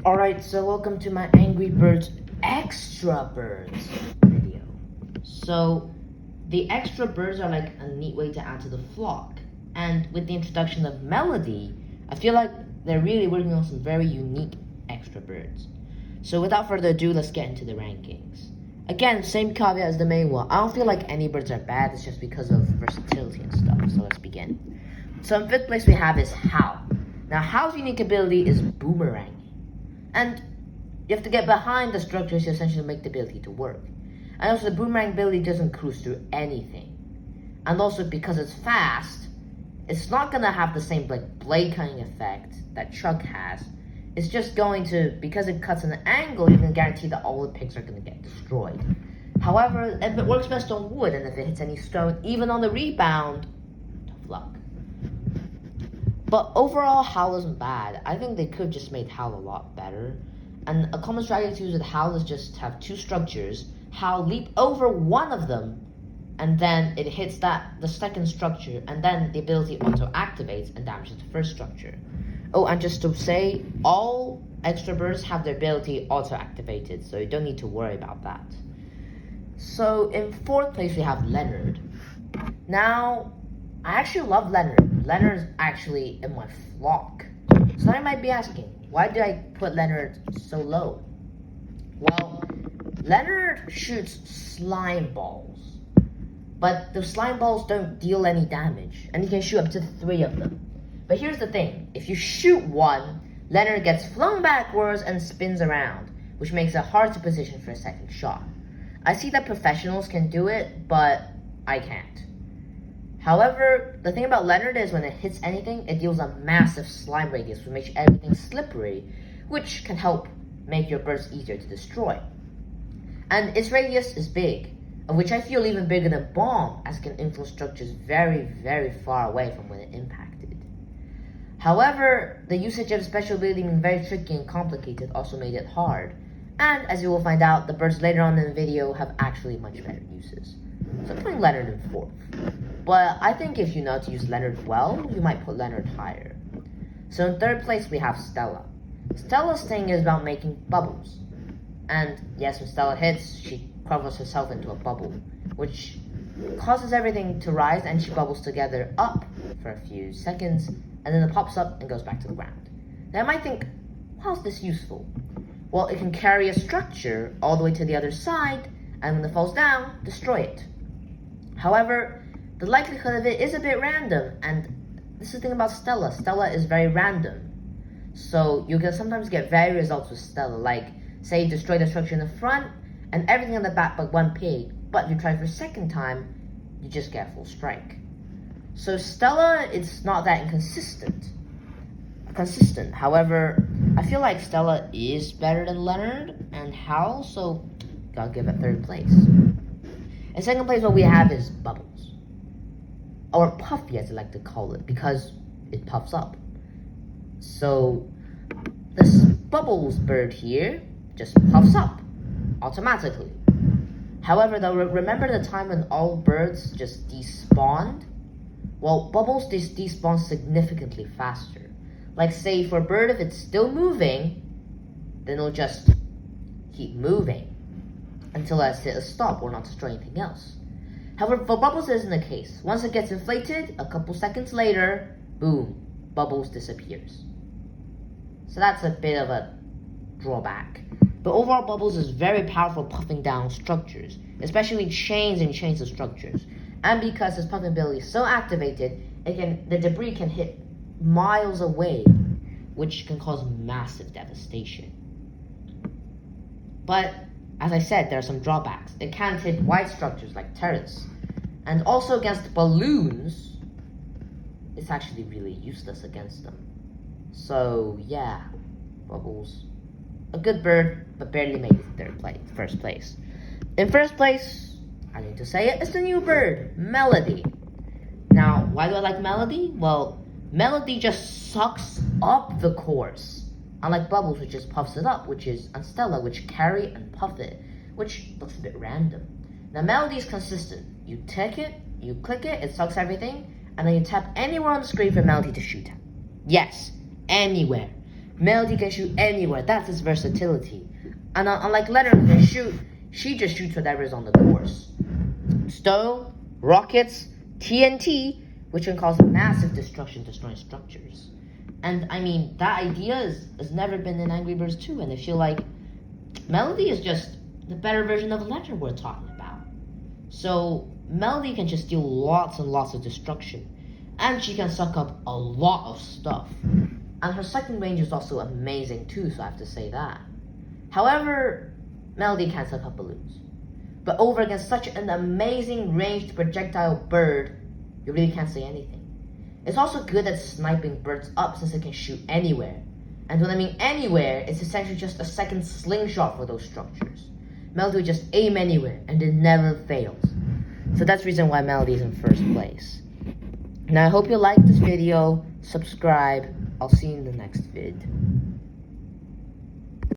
Alright, so welcome to my Angry Birds Extra Birds video. So, the extra birds are like a neat way to add to the flock. And with the introduction of Melody, I feel like they're really working on some very unique extra birds. So without further ado, let's get into the rankings. Again, same caveat as the main one. I don't feel like any birds are bad, it's just because of versatility and stuff. So let's begin. So in 5th place we have is Howl. Now Howl's unique ability is boomeranging. And you have to get behind the structures to essentially make the ability to work. And also the boomerang ability doesn't cruise through anything. And also because it's fast, it's not gonna have the same like blade cutting effect that Chuck has. It's just going to, because it cuts an angle, you can guarantee that all the pigs are gonna get destroyed. However, if it works best on wood and if it hits any stone, even on the rebound, tough luck. But overall, Howl isn't bad. I think they could have just made Howl a lot better. And a common strategy to use with Howl is just have two structures. Howl leap over one of them, and then it hits the second structure, and then the ability auto activates and damages the first structure. Oh, and just to say, all extra birds have their ability auto activated, so you don't need to worry about that. So in 4th place we have Leonard. Now, I actually love Leonard. Leonard is actually in my flock. So I might be asking, why did I put Leonard so low? Well, Leonard shoots slime balls. But the slime balls don't deal any damage, and you can shoot up to 3 of them. But here's the thing, if you shoot one, Leonard gets flung backwards and spins around, which makes it hard to position for a second shot. I see that professionals can do it, but I can't. However, the thing about Leonard is when it hits anything, it deals a massive slime radius, which makes everything slippery, which can help make your birds easier to destroy. And its radius is big, which I feel even bigger than Bomb, as it can influence structures very, very far away from when it impacted. However, the usage of special ability being very tricky and complicated also made it hard. And as you will find out, the birds later on in the video have actually much better uses. So I'm putting Leonard in 4th. But I think if you know to use Leonard well, you might put Leonard higher. So in 3rd place we have Stella. Stella's thing is about making bubbles. And yes, when Stella hits, she covers herself into a bubble, which causes everything to rise, and she bubbles together up for a few seconds, and then it pops up and goes back to the ground. Now you might think, how's this useful? Well, it can carry a structure all the way to the other side, and when it falls down, destroy it. However, the likelihood of it is a bit random, and this is the thing about Stella. Stella is very random. So you can sometimes get varied results with Stella, like say you destroy the structure in the front, and everything on the back but one pig, but if you try for a second time, you just get full strike. So Stella is not that consistent. However, I feel like Stella is better than Leonard and Howl, so gotta give it 3rd place. In 2nd place, what we have is Bubbles. Or Puffy, as I like to call it, because it puffs up. So, this Bubbles bird here just puffs up automatically. However, though, remember the time when all birds just despawned? Well, Bubbles despawn significantly faster. Like say for a bird, if it's still moving, then it'll just keep moving until I hit a stop or not destroy anything else. However, for Bubbles it isn't the case. Once it gets inflated, a couple seconds later, boom, Bubbles disappears. So that's a bit of a drawback. But overall, Bubbles is very powerful puffing down structures, especially chains and chains of structures. And because his puffing ability is so activated, the debris can hit miles away, which can cause massive devastation. But as I said, there are some drawbacks. It can't hit wide structures like turrets. And also against balloons, it's actually really useless against them. So yeah, Bubbles. A good bird, but barely made it 1st place. In 1st place, I need to say it, it's the new bird, Melody. Now, why do I like Melody? Well, Melody just sucks up the course. Unlike Bubbles, which just puffs it up, and Stella, which carry and puff it, which looks a bit random. Now, Melody is consistent. You click it, it sucks everything, and then you tap anywhere on the screen for Melody to shoot at. Yes, anywhere. Melody can shoot anywhere. That's his versatility. And unlike Leonard who can shoot, she just shoots whatever is on the course. Stone, rockets, TNT, which can cause massive destruction, destroying structures. And I mean, that idea has never been in Angry Birds 2, and I feel like Melody is just the better version of Leonard we're talking about. So Melody can just deal lots and lots of destruction, and she can suck up a lot of stuff. And her sucking range is also amazing too, so I have to say that. However, Melody can't suck up balloons. But over against such an amazing ranged projectile bird, you really can't say anything. It's also good at sniping birds up since it can shoot anywhere. And when I mean anywhere, it's essentially just a second slingshot for those structures. Melody would just aim anywhere, and it never fails. So that's the reason why Melody is in first place. Now I hope you liked this video, subscribe, I'll see you in the next vid.